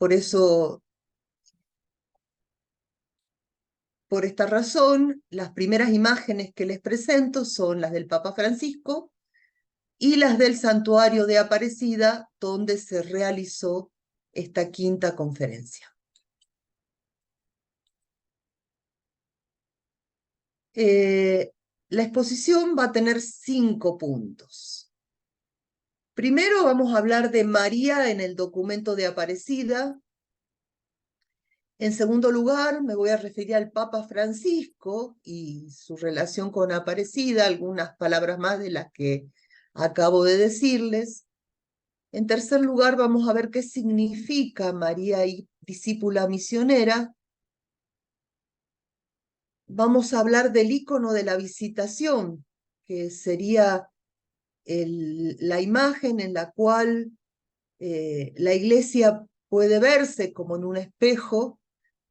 Por eso, por esta razón, las primeras imágenes que les presento son las del Papa Francisco y las del Santuario de Aparecida, donde se realizó esta quinta conferencia. La exposición va a tener 5 puntos. Primero vamos a hablar de María en el documento de Aparecida. En segundo lugar, me voy a referir al Papa Francisco y su relación con Aparecida, algunas palabras más de las que acabo de decirles. En tercer lugar, vamos a ver qué significa María y discípula misionera. Vamos a hablar del ícono de la visitación, que sería la imagen en la cual la iglesia puede verse como en un espejo,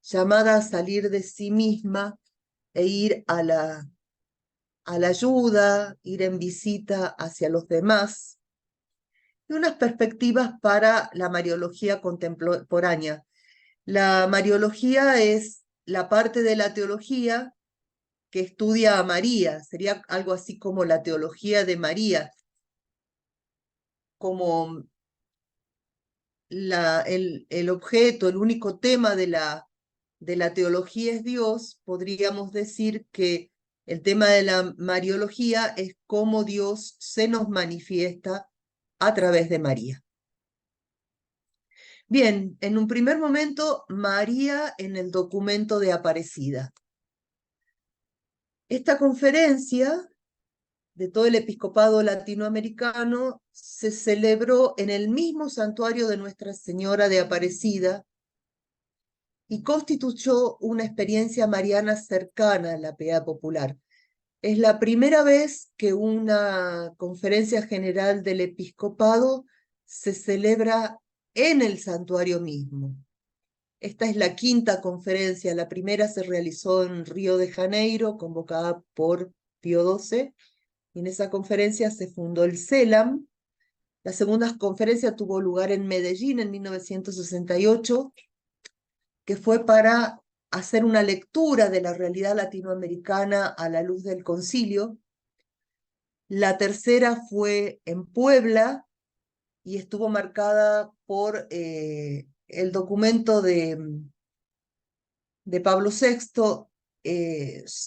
llamada a salir de sí misma e ir a la ayuda, ir en visita hacia los demás, y unas perspectivas para la Mariología contemporánea. La Mariología es la parte de la teología que estudia a María, sería algo así como la teología de María, como el objeto, el único tema de la teología es Dios. Podríamos decir que el tema de la Mariología es cómo Dios se nos manifiesta a través de María. Bien, en un primer momento, María en el documento de Aparecida. Esta conferencia de todo el episcopado latinoamericano se celebró en el mismo santuario de Nuestra Señora de Aparecida y constituyó una experiencia mariana cercana a la piedad popular. Es la primera vez que una conferencia general del episcopado se celebra en el santuario mismo. Esta es la quinta conferencia. La primera se realizó en Río de Janeiro, convocada por Pío XII, y en esa conferencia se fundó el CELAM. La segunda conferencia tuvo lugar en Medellín en 1968, que fue para hacer una lectura de la realidad latinoamericana a la luz del concilio. La tercera fue en Puebla y estuvo marcada por el documento de Pablo VI,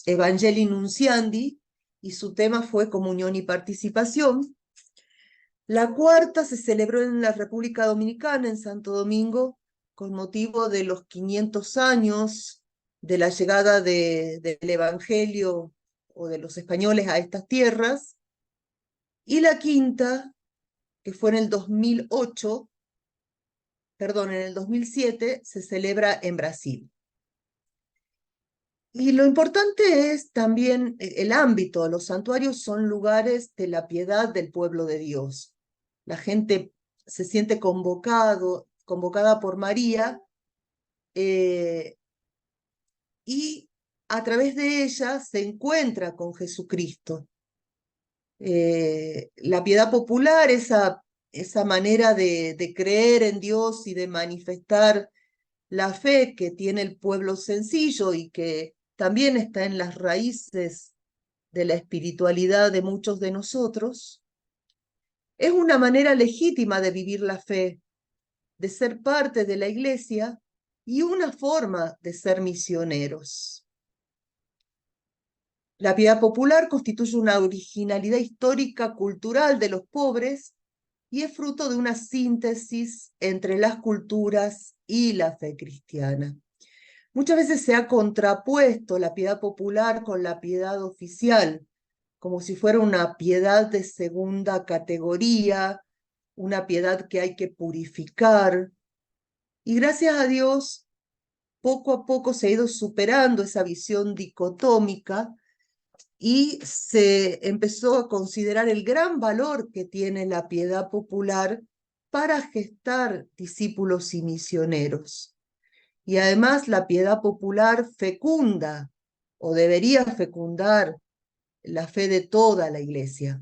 Evangelii Nunciandi, y su tema fue comunión y participación. La cuarta se celebró en la República Dominicana, en Santo Domingo, con motivo de los 500 años de la llegada del Evangelio o de los españoles a estas tierras. Y la quinta, que fue en el 2008, perdón, en el 2007, se celebra en Brasil. Y lo importante es también el ámbito. Los santuarios son lugares de la piedad del pueblo de Dios. La gente se siente convocada por María, y a través de ella se encuentra con Jesucristo. La piedad popular, esa manera de creer en Dios y de manifestar la fe que tiene el pueblo sencillo y que también está en las raíces de la espiritualidad de muchos de nosotros, es una manera legítima de vivir la fe, de ser parte de la iglesia y una forma de ser misioneros. La piedad popular constituye una originalidad histórica cultural de los pobres y es fruto de una síntesis entre las culturas y la fe cristiana. Muchas veces se ha contrapuesto la piedad popular con la piedad oficial, como si fuera una piedad de segunda categoría, una piedad que hay que purificar. Y gracias a Dios, poco a poco se ha ido superando esa visión dicotómica y se empezó a considerar el gran valor que tiene la piedad popular para gestar discípulos y misioneros. Y además la piedad popular fecunda, o debería fecundar, la fe de toda la iglesia.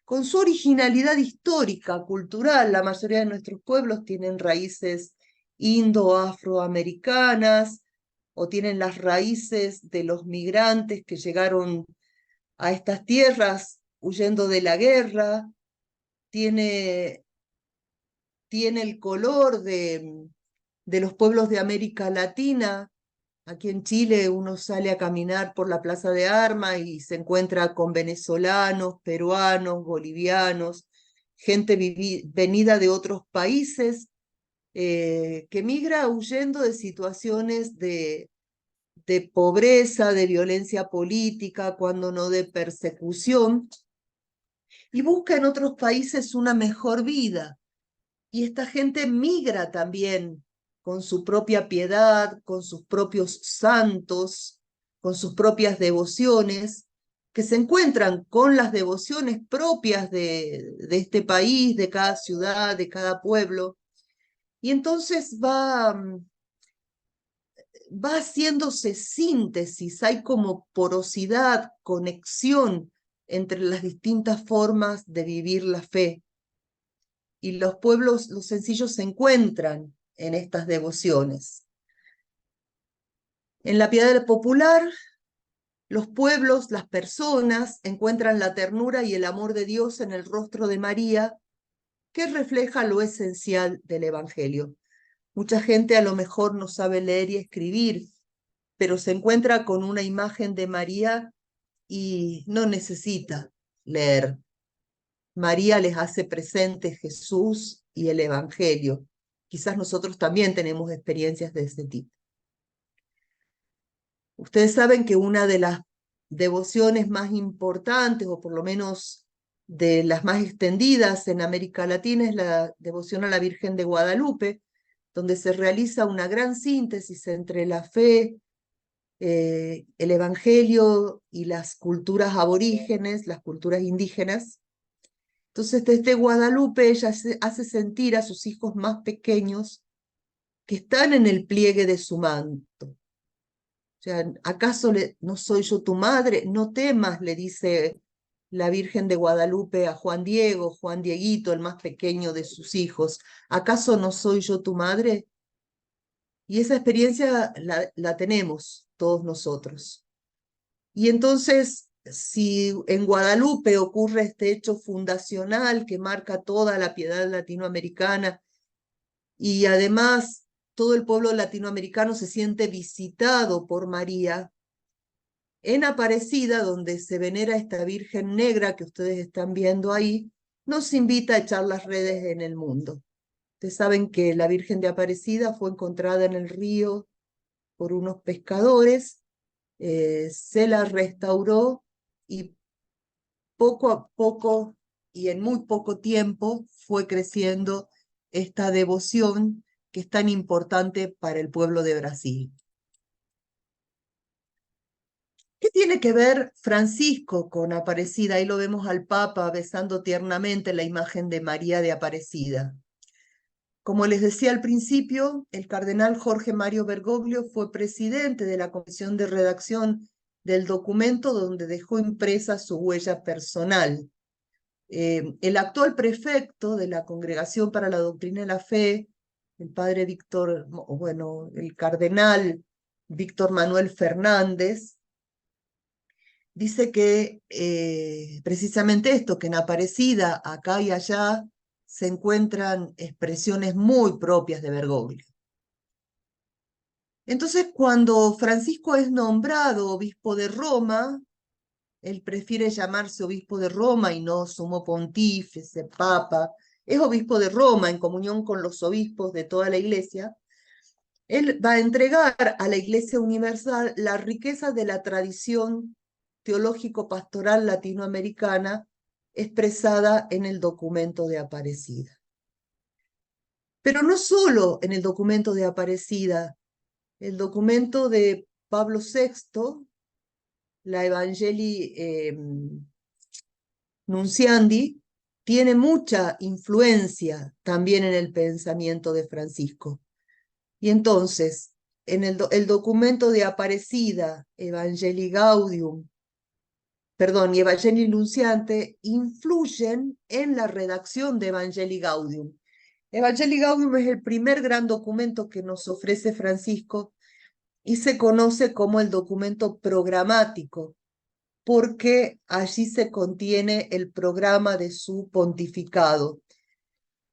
Con su originalidad histórica, cultural, la mayoría de nuestros pueblos tienen raíces indo-afroamericanas, o tienen las raíces de los migrantes que llegaron a estas tierras huyendo de la guerra, tiene el color de los pueblos de América Latina. Aquí en Chile uno sale a caminar por la Plaza de Armas y se encuentra con venezolanos, peruanos, bolivianos, gente venida de otros países que migra huyendo de situaciones de pobreza, de violencia política, cuando no de persecución, y busca en otros países una mejor vida. Y esta gente migra también con su propia piedad, con sus propios santos, con sus propias devociones, que se encuentran con las devociones propias de este país, de cada ciudad, de cada pueblo. Y entonces va haciéndose síntesis, hay como porosidad, conexión entre las distintas formas de vivir la fe. Y los pueblos, los sencillos, se encuentran en estas devociones. En la piedad popular, los pueblos, las personas, encuentran la ternura y el amor de Dios en el rostro de María, que refleja lo esencial del Evangelio. Mucha gente a lo mejor no sabe leer y escribir, pero se encuentra con una imagen de María y no necesita leer. María les hace presente Jesús y el Evangelio. Quizás nosotros también tenemos experiencias de ese tipo. Ustedes saben que una de las devociones más importantes, o por lo menos de las más extendidas en América Latina, es la devoción a la Virgen de Guadalupe, donde se realiza una gran síntesis entre la fe, el Evangelio y las culturas aborígenes, las culturas indígenas. Entonces, desde Guadalupe ella hace sentir a sus hijos más pequeños que están en el pliegue de su manto. O sea, ¿acaso no soy yo tu madre? No temas, le dice la Virgen de Guadalupe a Juan Diego, Juan Dieguito, el más pequeño de sus hijos. ¿Acaso no soy yo tu madre? Y esa experiencia la tenemos todos nosotros. Y entonces, si en Guadalupe ocurre este hecho fundacional que marca toda la piedad latinoamericana, y además todo el pueblo latinoamericano se siente visitado por María, en Aparecida, donde se venera esta Virgen Negra que ustedes están viendo ahí, nos invita a echar las redes en el mundo. Ustedes saben que la Virgen de Aparecida fue encontrada en el río por unos pescadores, se la restauró y poco a poco y en muy poco tiempo fue creciendo esta devoción que es tan importante para el pueblo de Brasil. ¿Qué tiene que ver Francisco con Aparecida? Ahí lo vemos al Papa besando tiernamente la imagen de María de Aparecida. Como les decía al principio, el cardenal Jorge Mario Bergoglio fue presidente de la comisión de redacción del documento donde dejó impresa su huella personal. El actual prefecto de la Congregación para la Doctrina de la Fe, el padre Víctor, bueno, el cardenal Víctor Manuel Fernández, dice que precisamente esto, que en Aparecida, acá y allá, se encuentran expresiones muy propias de Bergoglio. Entonces, cuando Francisco es nombrado obispo de Roma, él prefiere llamarse obispo de Roma y no sumo pontífice, papa, es obispo de Roma en comunión con los obispos de toda la iglesia. Él va a entregar a la Iglesia Universal la riqueza de la tradición teológico-pastoral latinoamericana expresada en el documento de Aparecida. Pero no solo en el documento de Aparecida, el documento de Pablo VI, la Evangelii Nunciandi, tiene mucha influencia también en el pensamiento de Francisco. Y entonces, en el documento de Aparecida, Evangelii Gaudium, y Evangelii Nunciante, influyen en la redacción de Evangelii Gaudium. Evangelii Gaudium es el primer gran documento que nos ofrece Francisco y se conoce como el documento programático, porque allí se contiene el programa de su pontificado.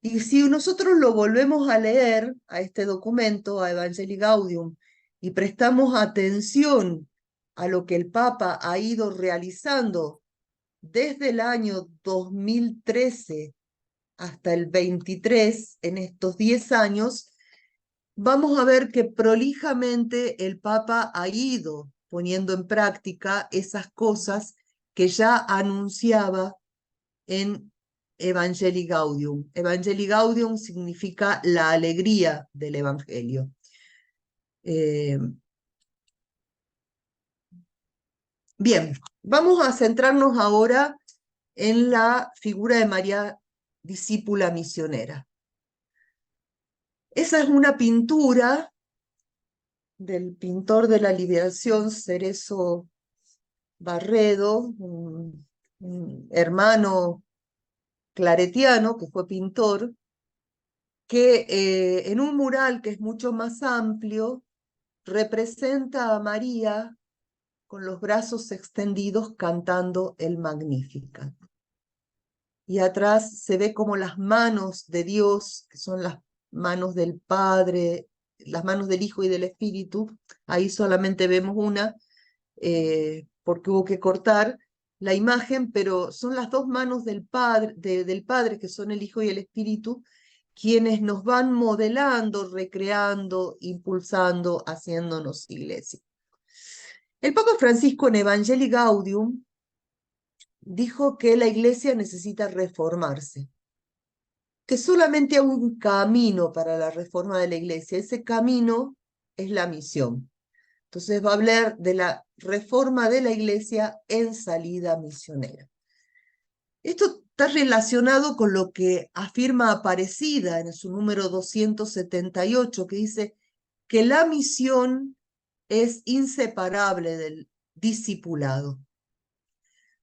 Y si nosotros lo volvemos a leer, a este documento, a Evangelii Gaudium, y prestamos atención a lo que el Papa ha ido realizando desde el año 2013 hasta el 23, en estos 10 años, vamos a ver que prolijamente el Papa ha ido poniendo en práctica esas cosas que ya anunciaba en Evangelii Gaudium. Evangelii Gaudium significa la alegría del Evangelio. Bien, vamos a centrarnos ahora en la figura de María, discípula misionera. Esa es una pintura del pintor de la Liberación, Cerezo Barredo, un hermano claretiano que fue pintor, que en un mural que es mucho más amplio, representa a María con los brazos extendidos cantando el Magnificat. Y atrás se ve como las manos de Dios, que son las manos del Padre, las manos del Hijo y del Espíritu. Ahí solamente vemos una, porque hubo que cortar la imagen, pero son las dos manos del Padre, del Padre, que son el Hijo y el Espíritu, quienes nos van modelando, recreando, impulsando, haciéndonos iglesia. El Papa Francisco en Evangelii Gaudium dijo que la iglesia necesita reformarse, que solamente hay un camino para la reforma de la iglesia. Ese camino es la misión. Entonces va a hablar de la reforma de la iglesia en salida misionera. Esto está relacionado con lo que afirma Aparecida en su número 278, que dice que la misión es inseparable del discipulado.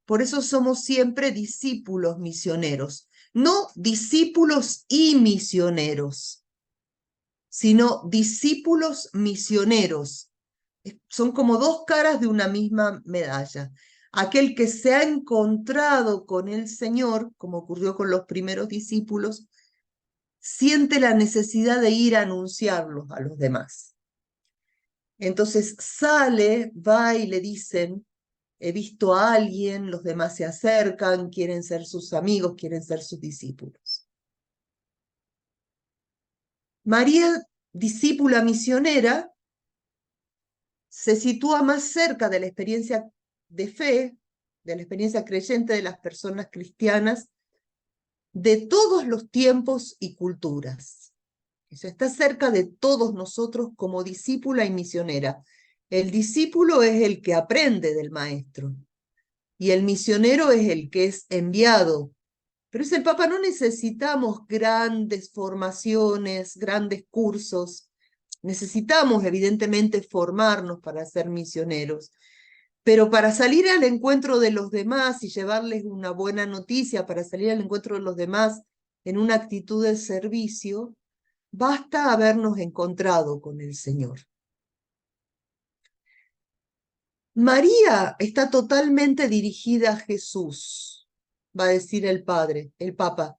Por eso somos siempre discípulos misioneros, no discípulos y misioneros, sino discípulos misioneros. Son como dos caras de una misma medalla. Aquel que se ha encontrado con el Señor, como ocurrió con los primeros discípulos, siente la necesidad de ir a anunciarlos a los demás. Entonces sale, va y le dicen, he visto a alguien, los demás se acercan, quieren ser sus amigos, quieren ser sus discípulos. María, discípula misionera, se sitúa más cerca de la experiencia de fe, de la experiencia creyente de las personas cristianas de todos los tiempos y culturas. Eso está cerca de todos nosotros como discípula y misionera. El discípulo es el que aprende del maestro y el misionero es el que es enviado. Pero dice el Papa, no necesitamos grandes formaciones, grandes cursos. Necesitamos, evidentemente, formarnos para ser misioneros. Pero para salir al encuentro de los demás y llevarles una buena noticia, para salir al encuentro de los demás en una actitud de servicio, basta habernos encontrado con el Señor. María está totalmente dirigida a Jesús, va a decir el Padre, el Papa.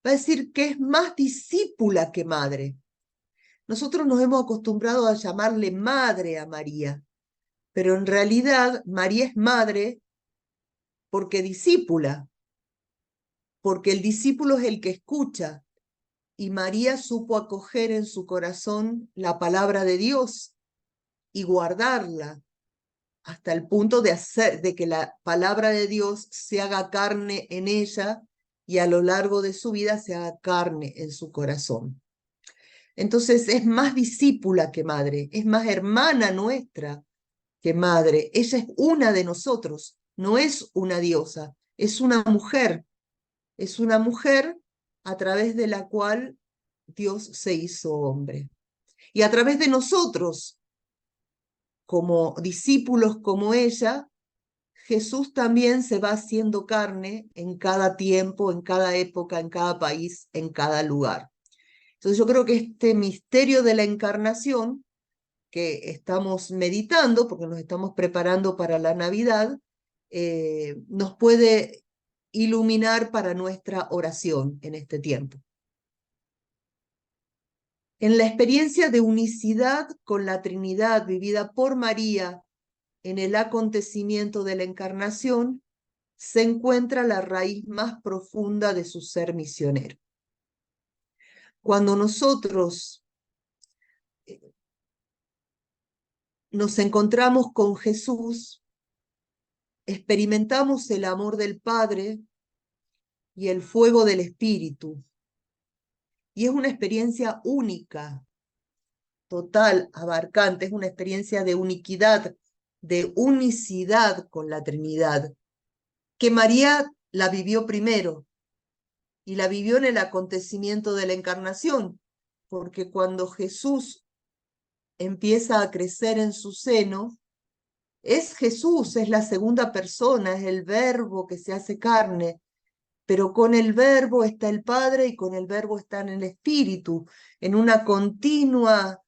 Va a decir que es más discípula que madre. Nosotros nos hemos acostumbrado a llamarle madre a María, pero en realidad María es madre porque discípula, porque el discípulo es el que escucha, y María supo acoger en su corazón la palabra de Dios y guardarla hasta el punto de que la palabra de Dios se haga carne en ella y a lo largo de su vida se haga carne en su corazón. Entonces es más discípula que madre, es más hermana nuestra que madre. Ella es una de nosotros, no es una diosa, es una mujer a través de la cual Dios se hizo hombre. Y a través de nosotros, como discípulos como ella, Jesús también se va haciendo carne en cada tiempo, en cada época, en cada país, en cada lugar. Entonces yo creo que este misterio de la encarnación que estamos meditando, porque nos estamos preparando para la Navidad, nos puede iluminar para nuestra oración en este tiempo. En la experiencia de unicidad con la Trinidad vivida por María en el acontecimiento de la encarnación, se encuentra la raíz más profunda de su ser misionero. Cuando nosotros nos encontramos con Jesús, experimentamos el amor del Padre y el fuego del Espíritu. Y es una experiencia única, total, abarcante, es una experiencia de unicidad con la Trinidad, que María la vivió primero y la vivió en el acontecimiento de la encarnación, porque cuando Jesús empieza a crecer en su seno, es Jesús, es la segunda persona, es el Verbo que se hace carne, pero con el Verbo está el Padre y con el Verbo está en el Espíritu, en una continua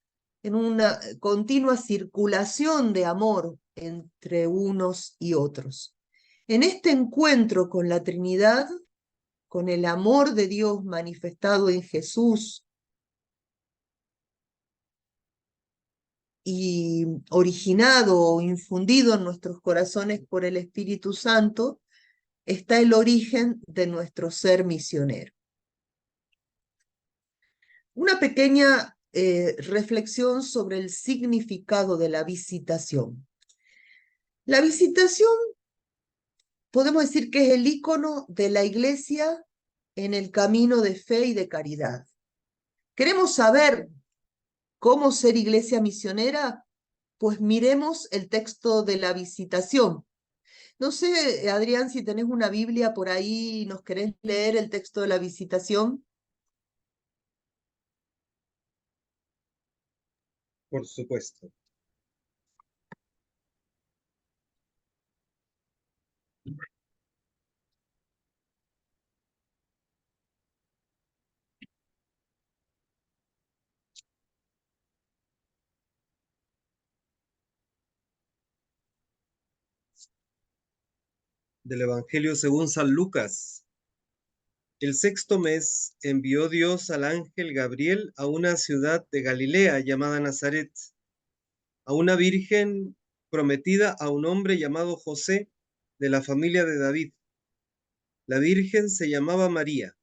circulación de amor entre unos y otros. En este encuentro con la Trinidad, con el amor de Dios manifestado en Jesús y originado o infundido en nuestros corazones por el Espíritu Santo, está el origen de nuestro ser misionero. Una pequeña reflexión sobre el significado de la visitación. La visitación podemos decir que es el icono de la Iglesia en el camino de fe y de caridad. ¿Queremos saber cómo ser iglesia misionera? Pues miremos el texto de la visitación. No sé, Adrián, si tenés una Biblia por ahí y nos querés leer el texto de la visitación. Por supuesto. Del Evangelio según San Lucas. El sexto mes envió Dios al ángel Gabriel a una ciudad de Galilea llamada Nazaret, a una virgen prometida a un hombre llamado José, de la familia de David. La virgen se llamaba María.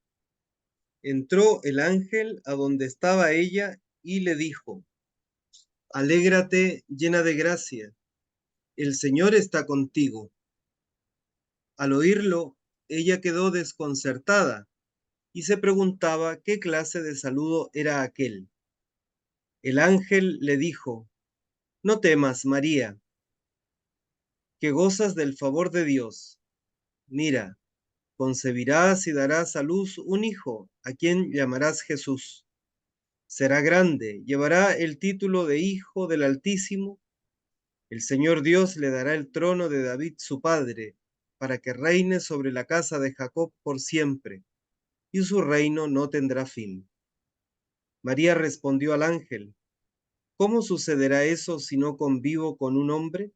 Entró el ángel a donde estaba ella y le dijo: Alégrate, llena de gracia, el Señor está contigo. Al oírlo, ella quedó desconcertada y se preguntaba qué clase de saludo era aquel. El ángel le dijo: No temas, María, que gozas del favor de Dios. Mira, concebirás y darás a luz un hijo, a quien llamarás Jesús. Será grande, llevará el título de Hijo del Altísimo. El Señor Dios le dará el trono de David su padre, para que reine sobre la casa de Jacob por siempre, y su reino no tendrá fin. María respondió al ángel: ¿Cómo sucederá eso si no convivo con un hombre?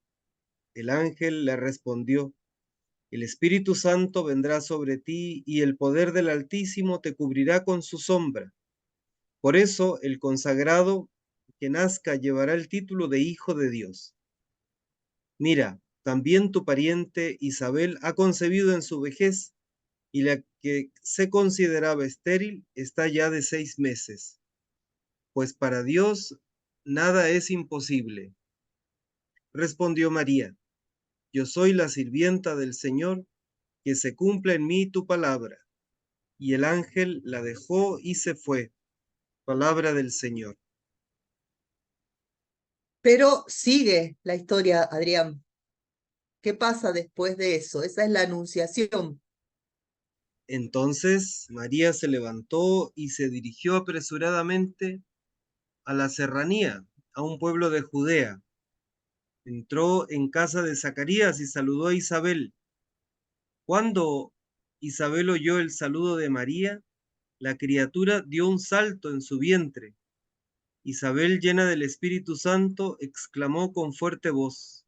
El ángel le respondió: El Espíritu Santo vendrá sobre ti y el poder del Altísimo te cubrirá con su sombra. Por eso el consagrado que nazca llevará el título de Hijo de Dios. Mira, también tu pariente Isabel ha concebido en su vejez, y la que se consideraba estéril está ya de 6 meses, pues para Dios nada es imposible. Respondió María: Yo soy la sirvienta del Señor, que se cumpla en mí tu palabra. Y el ángel la dejó y se fue. Palabra del Señor. Pero sigue la historia, Adrián. ¿Qué pasa después de eso? Esa es la anunciación. Entonces María se levantó y se dirigió apresuradamente a la serranía, a un pueblo de Judea. Entró en casa de Zacarías y saludó a Isabel. Cuando Isabel oyó el saludo de María, la criatura dio un salto en su vientre. Isabel, llena del Espíritu Santo, exclamó con fuerte voz: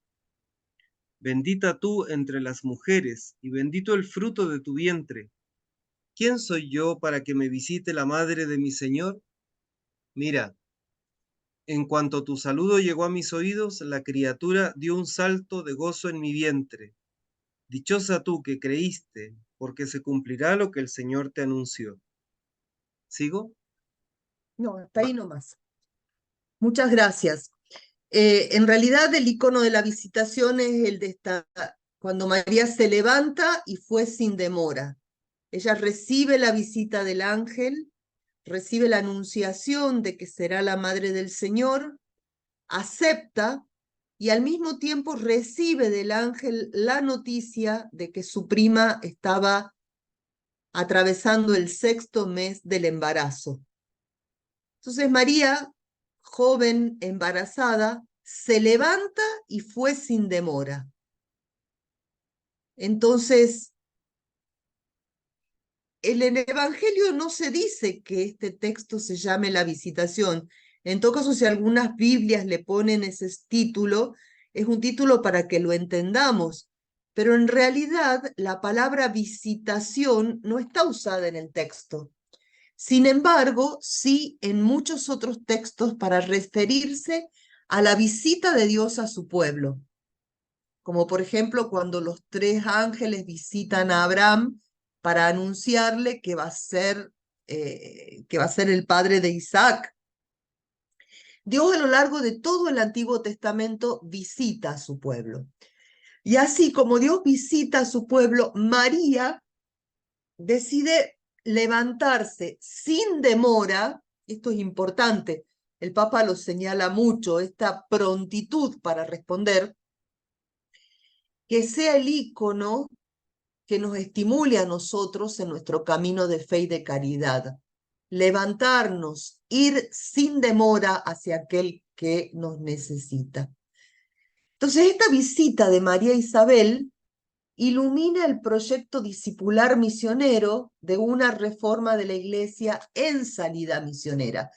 Bendita tú entre las mujeres, y bendito el fruto de tu vientre. ¿Quién soy yo para que me visite la madre de mi Señor? Mira, en cuanto tu saludo llegó a mis oídos, la criatura dio un salto de gozo en mi vientre. Dichosa tú que creíste, porque se cumplirá lo que el Señor te anunció. ¿Sigo? No, hasta ahí nomás. Muchas gracias. En realidad el icono de la visitación es el de cuando María se levanta y fue sin demora. Ella recibe la visita del ángel, recibe la anunciación de que será la madre del Señor, acepta y al mismo tiempo recibe del ángel la noticia de que su prima estaba atravesando el 6º mes del embarazo. Entonces María, joven embarazada, se levanta y fue sin demora. Entonces, en el Evangelio no se dice que este texto se llame la visitación. En todo caso, si algunas Biblias le ponen ese título, es un título para que lo entendamos. Pero en realidad la palabra visitación no está usada en el texto. Sin embargo, sí en muchos otros textos para referirse a la visita de Dios a su pueblo, como por ejemplo cuando los 3 ángeles visitan a Abraham para anunciarle que va a ser el padre de Isaac. Dios a lo largo de todo el Antiguo Testamento visita a su pueblo. Y así como Dios visita a su pueblo, María decide levantarse sin demora. Esto es importante, el Papa lo señala mucho, esta prontitud para responder, que sea el ícono que nos estimule a nosotros en nuestro camino de fe y de caridad. Levantarnos, ir sin demora hacia aquel que nos necesita. Entonces, esta visita de María Isabel ilumina el proyecto discipular misionero de una reforma de la Iglesia en salida misionera.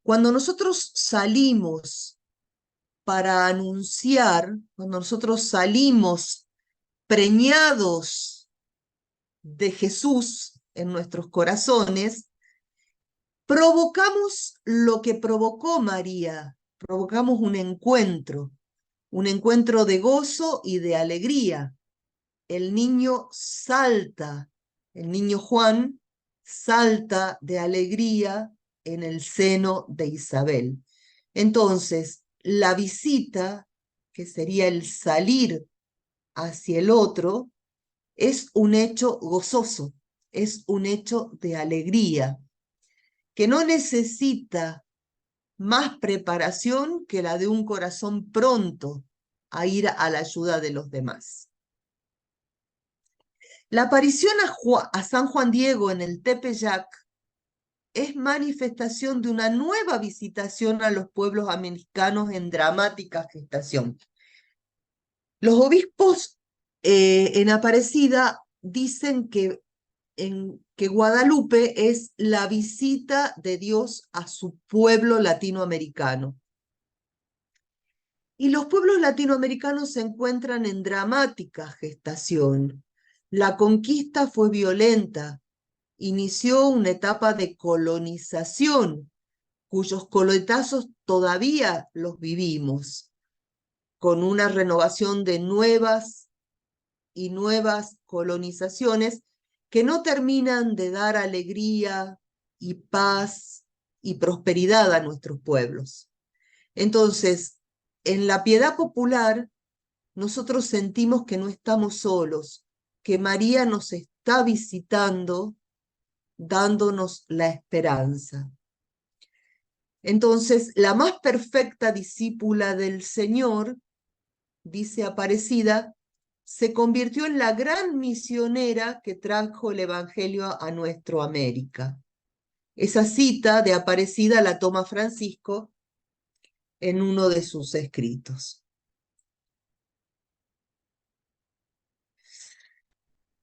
Cuando nosotros salimos para anunciar, cuando nosotros salimos preñados de Jesús en nuestros corazones, provocamos lo que provocó María, provocamos un encuentro de gozo y de alegría. El niño salta, el niño Juan salta de alegría en el seno de Isabel. Entonces, la visita, que sería el salir hacia el otro, es un hecho gozoso, es un hecho de alegría, que no necesita más preparación que la de un corazón pronto a ir a la ayuda de los demás. La aparición a San Juan Diego en el Tepeyac es manifestación de una nueva visitación a los pueblos americanos en dramática gestación. Los obispos en Aparecida dicen que Guadalupe es la visita de Dios a su pueblo latinoamericano. Y los pueblos latinoamericanos se encuentran en dramática gestación. La conquista fue violenta, inició una etapa de colonización, cuyos coletazos todavía los vivimos, con una renovación de nuevas y nuevas colonizaciones que no terminan de dar alegría y paz y prosperidad a nuestros pueblos. Entonces, en la piedad popular, nosotros sentimos que no estamos solos, que María nos está visitando, dándonos la esperanza. Entonces, la más perfecta discípula del Señor, dice Aparecida, se convirtió en la gran misionera que trajo el Evangelio a nuestra América. Esa cita de Aparecida la toma Francisco en uno de sus escritos.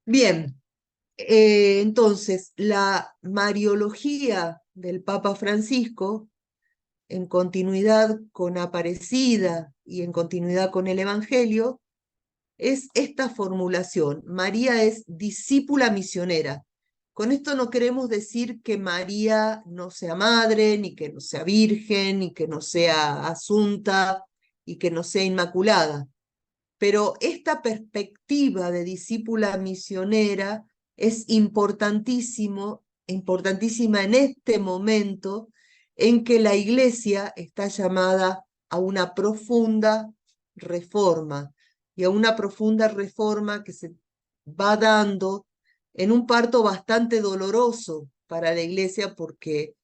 Bien, Entonces, la Mariología del Papa Francisco, en continuidad con Aparecida y en continuidad con el Evangelio, es esta formulación: María es discípula misionera. Con esto no queremos decir que María no sea madre, ni que no sea virgen, ni que no sea asunta, y que no sea inmaculada. Pero esta perspectiva de discípula misionera es importantísima en este momento en que la Iglesia está llamada a una profunda reforma, y a una profunda reforma que se va dando en un parto bastante doloroso para la Iglesia, porque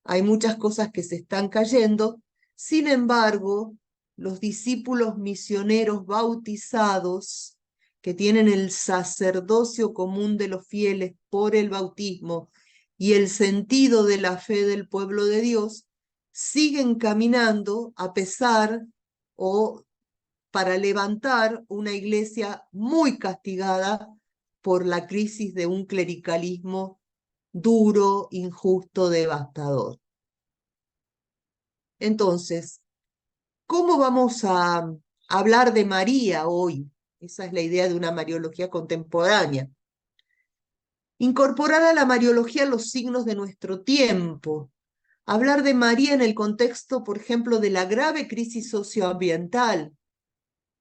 hay muchas cosas que se están cayendo. Sin embargo, los discípulos misioneros bautizados, que tienen el sacerdocio común de los fieles por el bautismo y el sentido de la fe del pueblo de Dios, siguen caminando a pesar o para levantar una iglesia muy castigada por la crisis de un clericalismo duro, injusto, devastador. Entonces, ¿cómo vamos a hablar de María hoy? Esa es la idea de una Mariología contemporánea. Incorporar a la Mariología los signos de nuestro tiempo. Hablar de María en el contexto, por ejemplo, de la grave crisis socioambiental,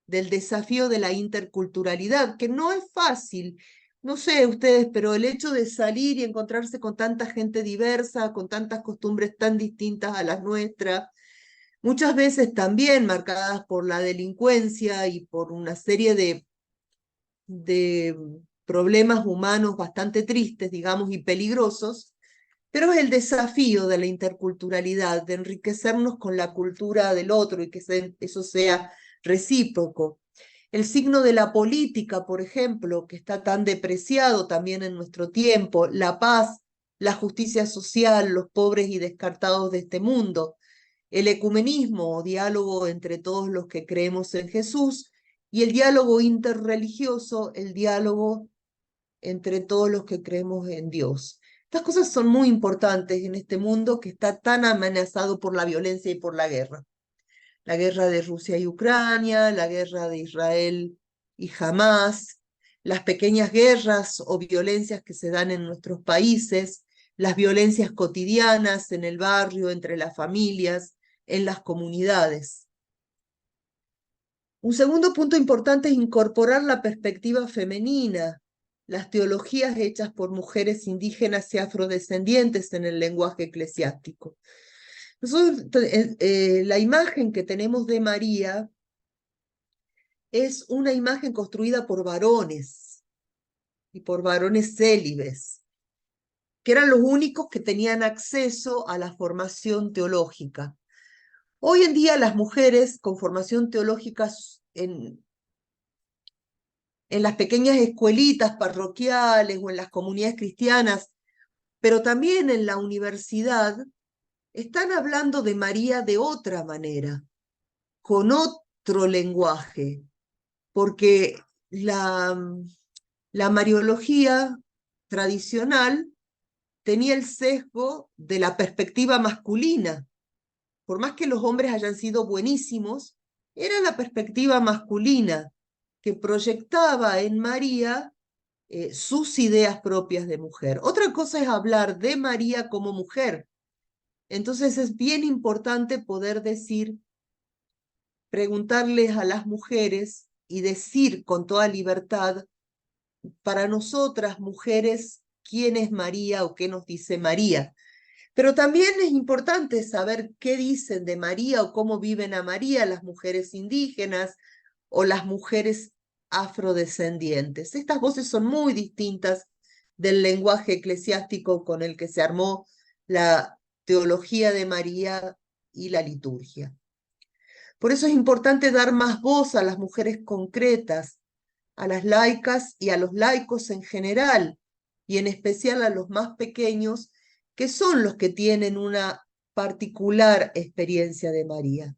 del desafío de la interculturalidad, que no es fácil. No sé ustedes, pero el hecho de salir y encontrarse con tanta gente diversa, con tantas costumbres tan distintas a las nuestras, muchas veces también marcadas por la delincuencia y por una serie de problemas humanos bastante tristes, digamos, y peligrosos, pero es el desafío de la interculturalidad, de enriquecernos con la cultura del otro y que eso sea recíproco. El signo de la política, por ejemplo, que está tan depreciado también en nuestro tiempo: la paz, la justicia social, los pobres y descartados de este mundo; el ecumenismo o diálogo entre todos los que creemos en Jesús; y el diálogo interreligioso, el diálogo entre todos los que creemos en Dios. Estas cosas son muy importantes en este mundo que está tan amenazado por la violencia y por la guerra. La guerra de Rusia y Ucrania, la guerra de Israel y Hamás, las pequeñas guerras o violencias que se dan en nuestros países, las violencias cotidianas en el barrio, entre las familias, en las comunidades. Un segundo punto importante es incorporar la perspectiva femenina, las teologías hechas por mujeres indígenas y afrodescendientes en el lenguaje eclesiástico. La imagen que tenemos de María es una imagen construida por varones y por varones célibes, que eran los únicos que tenían acceso a la formación teológica. Hoy en día las mujeres con formación teológica en las pequeñas escuelitas parroquiales o en las comunidades cristianas, pero también en la universidad, están hablando de María de otra manera, con otro lenguaje, porque la mariología tradicional tenía el sesgo de la perspectiva masculina. Por más que los hombres hayan sido buenísimos, era la perspectiva masculina que proyectaba en María sus ideas propias de mujer. Otra cosa es hablar de María como mujer. Entonces es bien importante poder decir, preguntarles a las mujeres y decir con toda libertad: para nosotras, mujeres, ¿quién es María o qué nos dice María? Pero también es importante saber qué dicen de María o cómo viven a María las mujeres indígenas o las mujeres afrodescendientes. Estas voces son muy distintas del lenguaje eclesiástico con el que se armó la teología de María y la liturgia. Por eso es importante dar más voz a las mujeres concretas, a las laicas y a los laicos en general, y en especial a los más pequeños, que son los que tienen una particular experiencia de María.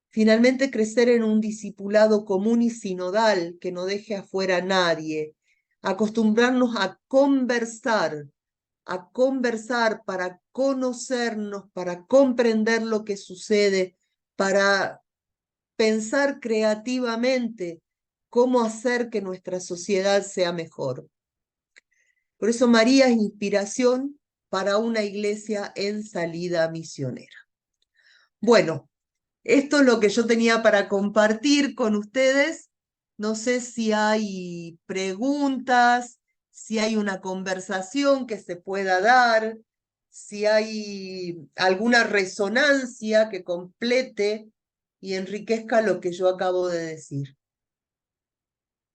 Finalmente, crecer en un discipulado común y sinodal que no deje afuera a nadie, acostumbrarnos a conversar para conocernos, para comprender lo que sucede, para pensar creativamente cómo hacer que nuestra sociedad sea mejor. Por eso María es inspiración para una iglesia en salida misionera. Bueno, esto es lo que yo tenía para compartir con ustedes. No sé si hay preguntas, si hay una conversación que se pueda dar, si hay alguna resonancia que complete y enriquezca lo que yo acabo de decir.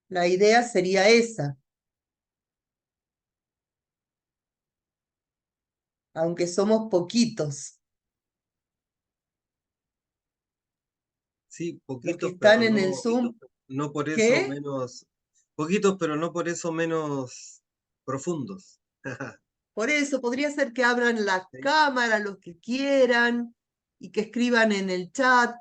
La idea sería esa, aunque somos poquitos Sí, los que poquitos, están pero en el no, Zoom. no por eso ¿Qué? menos, poquitos, pero no por eso menos profundos. Por eso podría ser que abran la ¿Sí? cámara los que quieran y que escriban en el chat.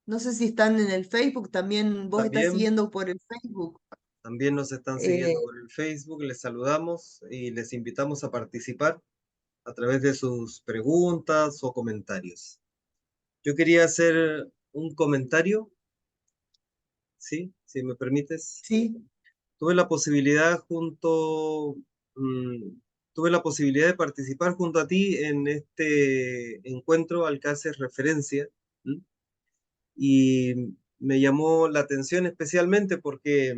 No sé si están en el Facebook, también vos estás También, siguiendo por el Facebook. también nos están Eh, siguiendo por el Facebook, les saludamos y les invitamos a participar a través de sus preguntas o comentarios. Yo quería hacer un comentario, ¿sí? Si me permites. sí, Tuve la posibilidad mm, tuve la posibilidad de participar junto a ti en este encuentro al que haces referencia, ¿m? Y me llamó la atención especialmente porque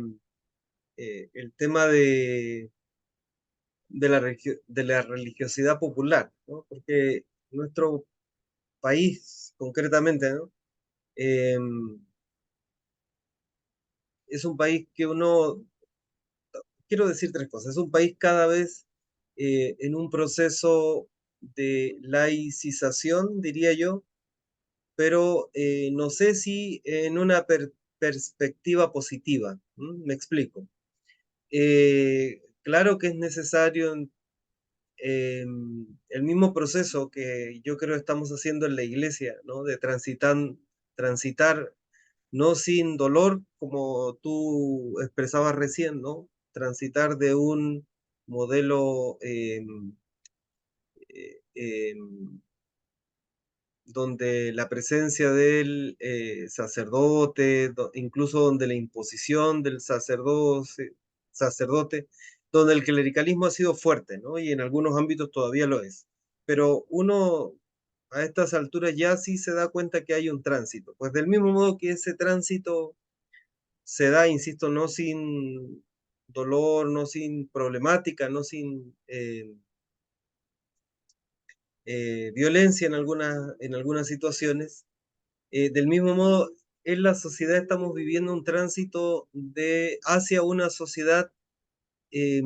el tema de la religiosidad popular, ¿no? Porque nuestro país, concretamente, ¿no? Em, es un país que uno, quiero decir tres cosas, es un país cada vez en un proceso de laicización, diría yo, pero no sé si en una perspectiva positiva. ¿M? Me explico. Claro que es necesario el mismo proceso que yo creo estamos haciendo en la iglesia, ¿no? De transitar no sin dolor, como tú expresabas recién, ¿no? Transitar de un modelo donde la presencia del sacerdote, incluso donde la imposición del sacerdote, donde el clericalismo ha sido fuerte, ¿no? Y en algunos ámbitos todavía lo es. Pero uno a estas alturas ya sí se da cuenta que hay un tránsito. Pues del mismo modo que ese tránsito se da, insisto, no sin dolor, no sin problemática, no sin violencia en algunas situaciones. Del mismo modo, en la sociedad estamos viviendo un tránsito hacia una sociedad eh,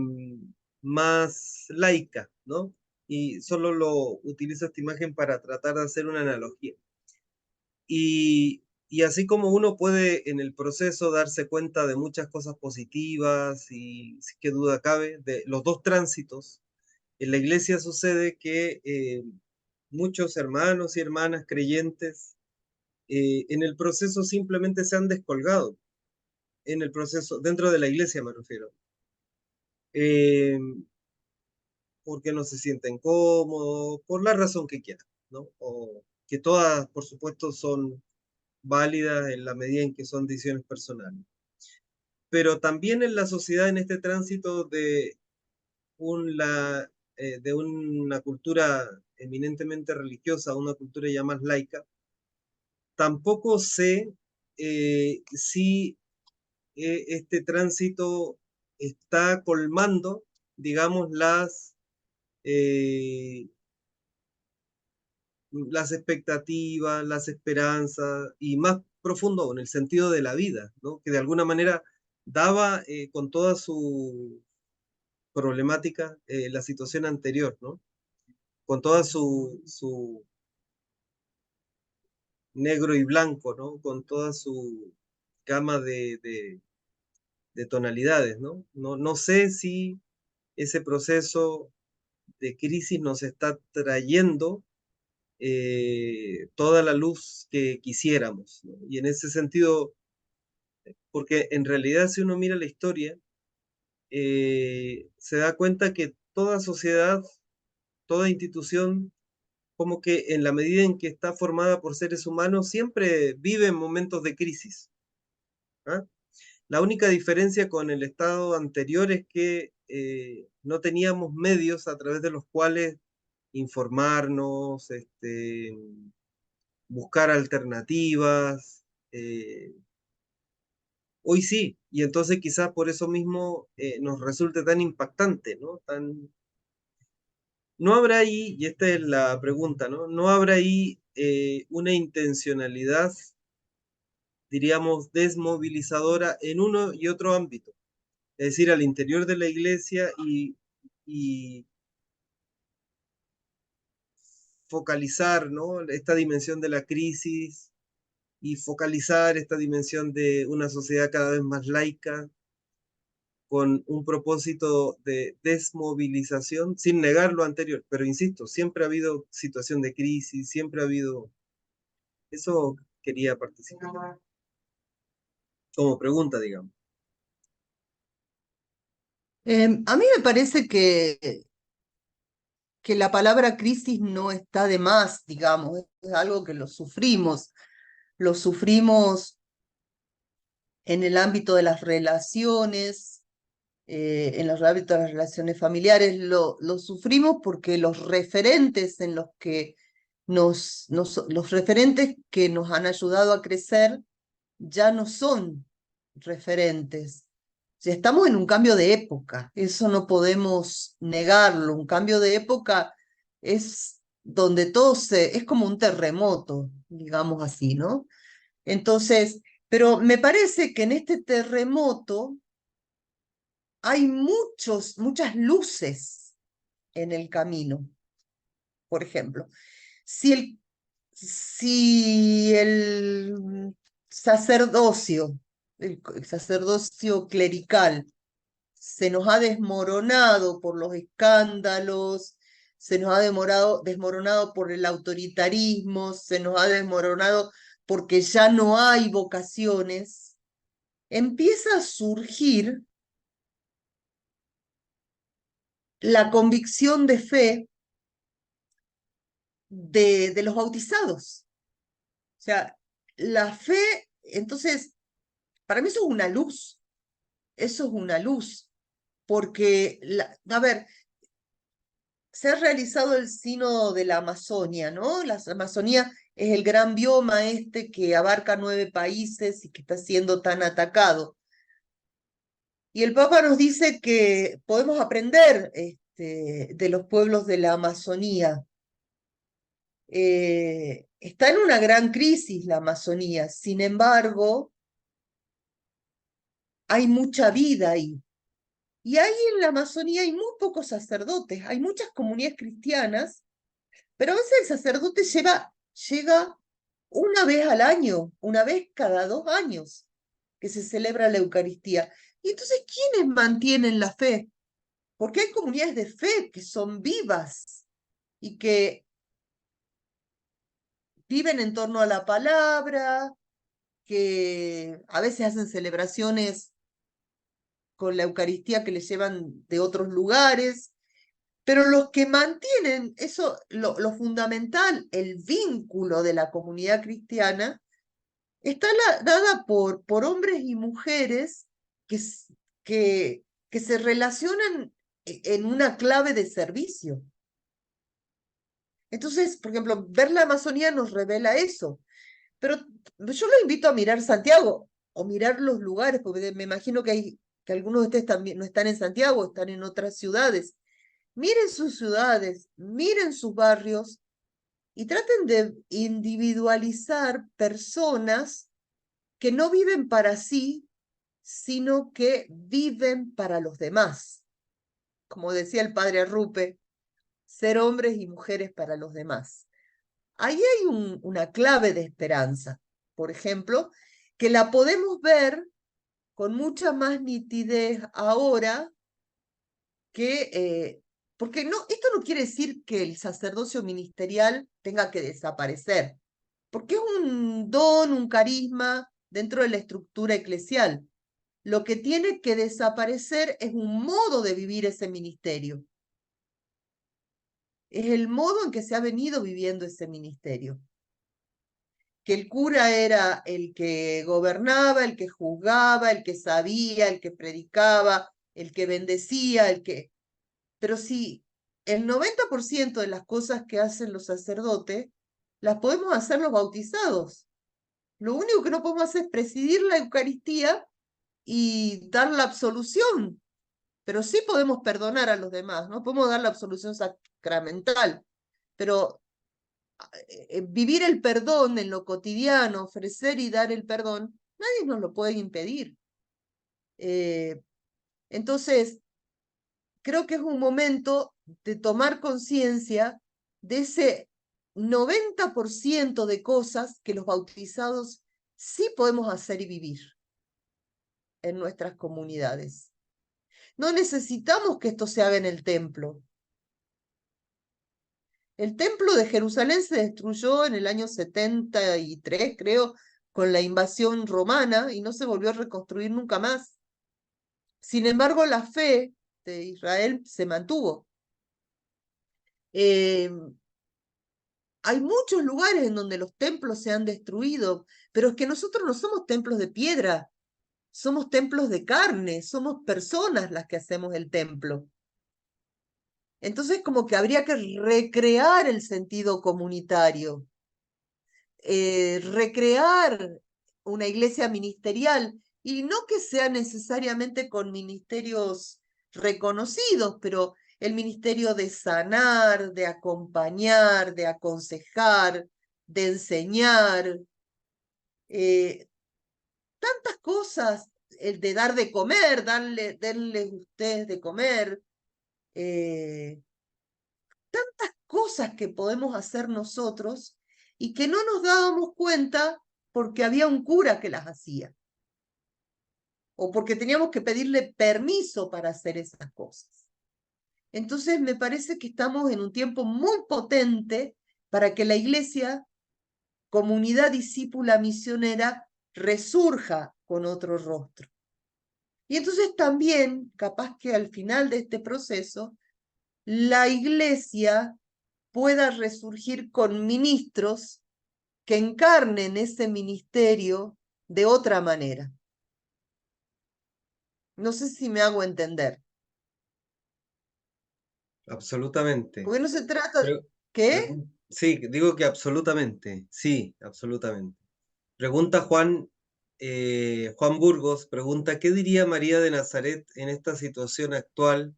más laica, ¿no? Y solo lo utilizo esta imagen para tratar de hacer una analogía. Y así como uno puede en el proceso darse cuenta de muchas cosas positivas y sí que duda cabe de los dos tránsitos, en la iglesia sucede que muchos hermanos y hermanas creyentes en el proceso simplemente se han descolgado, en el proceso, dentro de la iglesia me refiero, eh, porque no se sienten cómodos, por la razón que quieran, ¿no? O que todas, por supuesto, son válidas en la medida en que son decisiones personales. Pero también en la sociedad, en este tránsito de una cultura eminentemente religiosa a una cultura ya más laica, tampoco sé si este tránsito está colmando, digamos, eh, las expectativas, las esperanzas y más profundo aún, el sentido de la vida, ¿no? Que de alguna manera daba con toda su problemática la situación anterior, ¿no? Con toda su negro y blanco, ¿no? Con toda su gama de tonalidades, ¿no? ¿no? No sé si ese proceso de crisis nos está trayendo toda la luz que quisiéramos, ¿no? Y en ese sentido, porque en realidad si uno mira la historia, se da cuenta que toda sociedad, toda institución, como que en la medida en que está formada por seres humanos, siempre vive en momentos de crisis. ¿Ah? La única diferencia con el estado anterior es que no teníamos medios a través de los cuales informarnos, buscar alternativas. Hoy sí, y entonces quizás por eso mismo nos resulte tan impactante, ¿no? No habrá ahí, y esta es la pregunta, ¿no? No habrá ahí una intencionalidad, diríamos, desmovilizadora en uno y otro ámbito, es decir, al interior de la iglesia y focalizar, ¿no? Esta dimensión de la crisis y focalizar esta dimensión de una sociedad cada vez más laica, con un propósito de desmovilización, sin negar lo anterior. Pero insisto, siempre ha habido situación de crisis, siempre ha habido... Eso quería participar. Como pregunta, digamos. A mí me parece que la palabra crisis no está de más, digamos, es algo que lo sufrimos en el ámbito de las relaciones, en los ámbitos de las relaciones familiares, lo sufrimos porque los referentes en los que los referentes que nos han ayudado a crecer ya no son referentes. Si estamos en un cambio de época, eso no podemos negarlo. Un cambio de época es donde es como un terremoto, digamos así, ¿no? Entonces, pero me parece que en este terremoto hay muchas luces en el camino. Por ejemplo, si el sacerdocio, el sacerdocio clerical, se nos ha desmoronado por los escándalos, se nos ha desmoronado por el autoritarismo, se nos ha desmoronado porque ya no hay vocaciones, empieza a surgir la convicción de fe de los bautizados. O sea, la fe, entonces, para mí eso es una luz, eso es una luz, porque, a ver, se ha realizado el sínodo de la Amazonia, ¿no? La Amazonía es el gran bioma este que abarca 9 países y que está siendo tan atacado. Y el Papa nos dice que podemos aprender de los pueblos de la Amazonía. Está en una gran crisis la Amazonía, sin embargo, hay mucha vida ahí. Y ahí en la Amazonía hay muy pocos sacerdotes, hay muchas comunidades cristianas, pero a veces el sacerdote llega una vez al año, una vez cada 2 años que se celebra la Eucaristía. Y entonces, ¿quiénes mantienen la fe? Porque hay comunidades de fe que son vivas y que viven en torno a la palabra, que a veces hacen celebraciones con la Eucaristía que les llevan de otros lugares, pero los que mantienen eso, lo fundamental, el vínculo de la comunidad cristiana, está dada por hombres y mujeres que, que se relacionan en una clave de servicio. Entonces, por ejemplo, ver la Amazonía nos revela eso. Pero yo lo invito a mirar Santiago o mirar los lugares, porque me imagino que algunos de ustedes también no están en Santiago, están en otras ciudades. Miren sus ciudades, miren sus barrios y traten de individualizar personas que no viven para sí, sino que viven para los demás. Como decía el padre Arrupe, ser hombres y mujeres para los demás. Ahí hay una clave de esperanza, por ejemplo, que la podemos ver con mucha más nitidez ahora porque esto no quiere decir que el sacerdocio ministerial tenga que desaparecer, porque es un don, un carisma dentro de la estructura eclesial. Lo que tiene que desaparecer es un modo de vivir ese ministerio. Es el modo en que se ha venido viviendo ese ministerio. Que el cura era el que gobernaba, el que juzgaba, el que sabía, el que predicaba, el que bendecía, el que... Pero si el 90% de las cosas que hacen los sacerdotes las podemos hacer los bautizados. Lo único que no podemos hacer es presidir la Eucaristía y dar la absolución, pero sí podemos perdonar a los demás, no podemos dar la absolución sacramental, pero vivir el perdón en lo cotidiano, ofrecer y dar el perdón, nadie nos lo puede impedir. Entonces, creo que es un momento de tomar conciencia de ese 90% de cosas que los bautizados sí podemos hacer y vivir en nuestras comunidades. No necesitamos que esto se haga en el templo. El templo de Jerusalén se destruyó en el año 73, creo, con la invasión romana y no se volvió a reconstruir nunca más. Sin embargo, la fe de Israel se mantuvo. Hay muchos lugares en donde los templos se han destruido, pero es que nosotros no somos templos de piedra, somos templos de carne, somos personas las que hacemos el templo. Entonces, como que habría que recrear el sentido comunitario, recrear una iglesia ministerial, y no que sea necesariamente con ministerios reconocidos, pero el ministerio de sanar, de acompañar, de aconsejar, de enseñar, tantas cosas, el de dar de comer, denles ustedes de comer, tantas cosas que podemos hacer nosotros y que no nos dábamos cuenta porque había un cura que las hacía o porque teníamos que pedirle permiso para hacer esas cosas. Entonces me parece que estamos en un tiempo muy potente para que la iglesia, comunidad discípula misionera, resurja con otro rostro. Y entonces también, capaz que al final de este proceso, la iglesia pueda resurgir con ministros que encarnen ese ministerio de otra manera. No sé si me hago entender. Absolutamente. Porque no se trata... Pre- ¿Qué? sí, digo que absolutamente, sí, absolutamente. Pregunta Juan, Juan Burgos, pregunta, ¿qué diría María de Nazaret en esta situación actual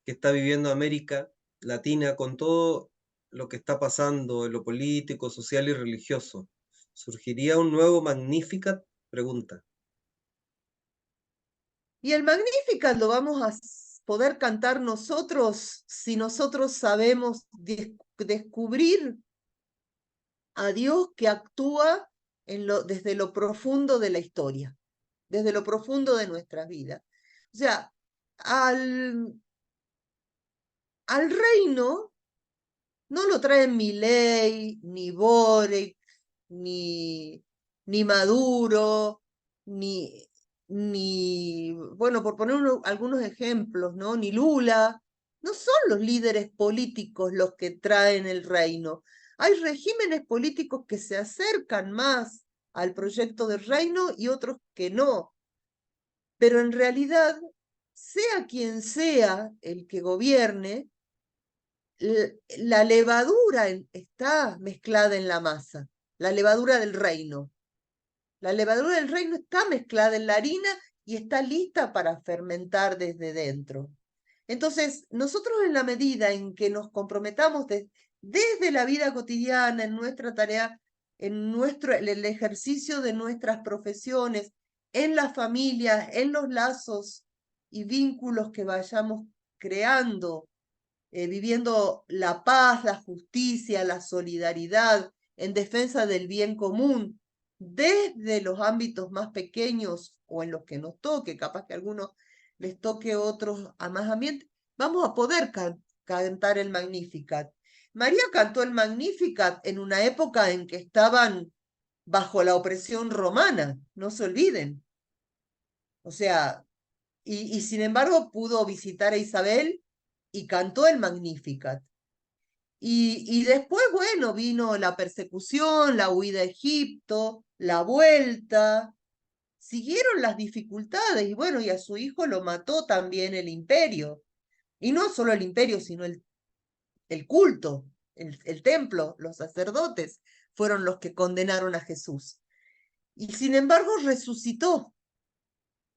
que está viviendo América Latina con todo lo que está pasando en lo político, social y religioso? ¿Surgiría un nuevo Magnificat? Pregunta. Y el Magnificat lo vamos a poder cantar nosotros si nosotros sabemos descubrir a Dios que actúa desde lo profundo de la historia, desde lo profundo de nuestras vidas. O sea, al, al reino no lo traen Milei, ni Boric, ni Maduro, bueno, por poner algunos ejemplos, ¿no? Ni Lula. No son los líderes políticos los que traen el reino. Hay regímenes políticos que se acercan más al proyecto del reino y otros que no. Pero en realidad, sea quien sea el que gobierne, la levadura está mezclada en la masa, la levadura del reino. La levadura del reino está mezclada en la harina y está lista para fermentar desde dentro. Entonces, nosotros en la medida en que nos comprometamos desde la vida cotidiana, en nuestra tarea, en el ejercicio de nuestras profesiones, en las familias, en los lazos y vínculos que vayamos creando, viviendo la paz, la justicia, la solidaridad en defensa del bien común, desde los ámbitos más pequeños o en los que nos toque, capaz que a algunos les toque otros a más ambiente, vamos a poder cantar el Magnificat. María cantó el Magnificat en una época en que estaban bajo la opresión romana, no se olviden. O sea, y sin embargo pudo visitar a Isabel y cantó el Magnificat. Y después, bueno, vino la persecución, la huida a Egipto, la vuelta, siguieron las dificultades y bueno, y a su hijo lo mató también el imperio. Y no solo el imperio, sino el culto, el templo, los sacerdotes fueron los que condenaron a Jesús. Y sin embargo resucitó,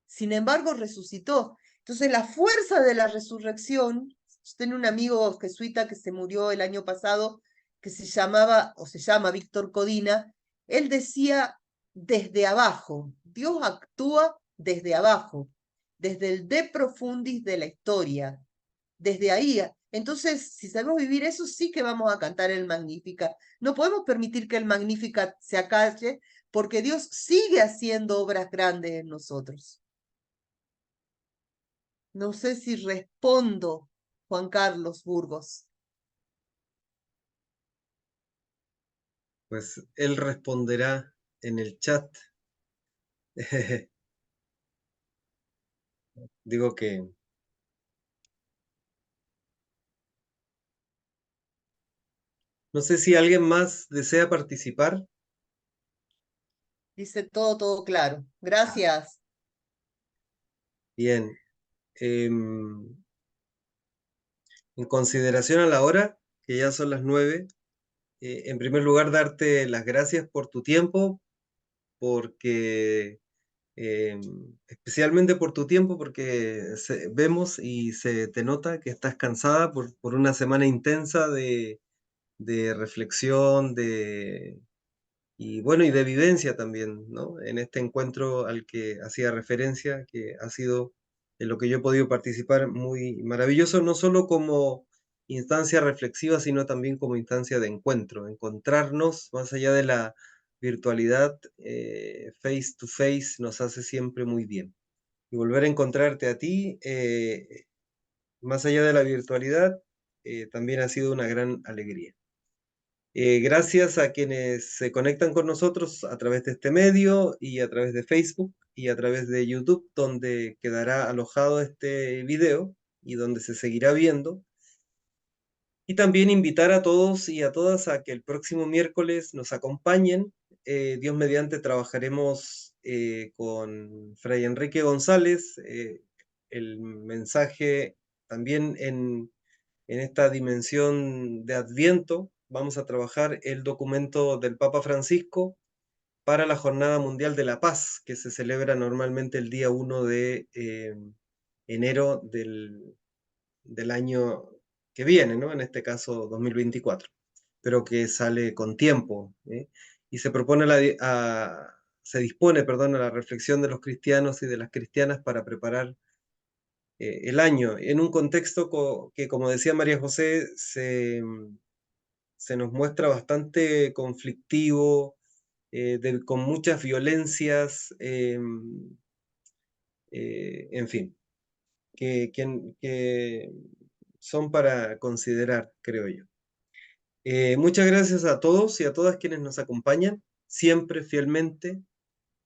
sin embargo resucitó. Entonces la fuerza de la resurrección, yo tenía un amigo jesuita que se murió el año pasado, que se llamaba, o se llama Víctor Codina, él decía desde abajo, Dios actúa desde abajo, desde el de profundis de la historia, desde ahí. Entonces, si sabemos vivir eso, sí que vamos a cantar el Magnificat. No podemos permitir que el Magnificat se acalle, porque Dios sigue haciendo obras grandes en nosotros. No sé si respondo, Juan Carlos Burgos. Pues él responderá en el chat. Digo que no sé si alguien más desea participar. Dice todo claro. Gracias. Bien. En consideración a la hora, que ya son las 9, en primer lugar darte las gracias por tu tiempo, porque eh, especialmente por tu tiempo, porque vemos y se te nota que estás cansada por una semana intensa de reflexión, y bueno, y de vivencia también, ¿no? En este encuentro al que hacía referencia, que ha sido en lo que yo he podido participar muy maravilloso, no solo como instancia reflexiva, sino también como instancia de encuentro, encontrarnos más allá de la virtualidad, face to face nos hace siempre muy bien. Y volver a encontrarte a ti, más allá de la virtualidad, también ha sido una gran alegría. Gracias a quienes se conectan con nosotros a través de este medio y a través de Facebook y a través de YouTube, donde quedará alojado este video y donde se seguirá viendo. Y también invitar a todos y a todas a que el próximo miércoles nos acompañen. Dios mediante trabajaremos con Fray Enrique González, el mensaje también en esta dimensión de Adviento. Vamos a trabajar el documento del Papa Francisco para la Jornada Mundial de la Paz, que se celebra normalmente el día 1 de enero del año que viene, ¿no? En este caso 2024, pero que sale con tiempo, ¿eh? Y se propone se dispone, perdón, a la reflexión de los cristianos y de las cristianas para preparar el año, en un contexto que, como decía María José, se nos muestra bastante conflictivo, con muchas violencias, en fin, que son para considerar, creo yo. Muchas gracias a todos y a todas quienes nos acompañan, siempre fielmente.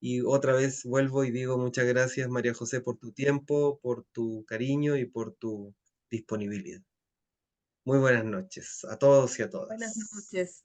Y otra vez vuelvo y digo muchas gracias, María José, por tu tiempo, por tu cariño y por tu disponibilidad. Muy buenas noches a todos y a Buenas todas. noches.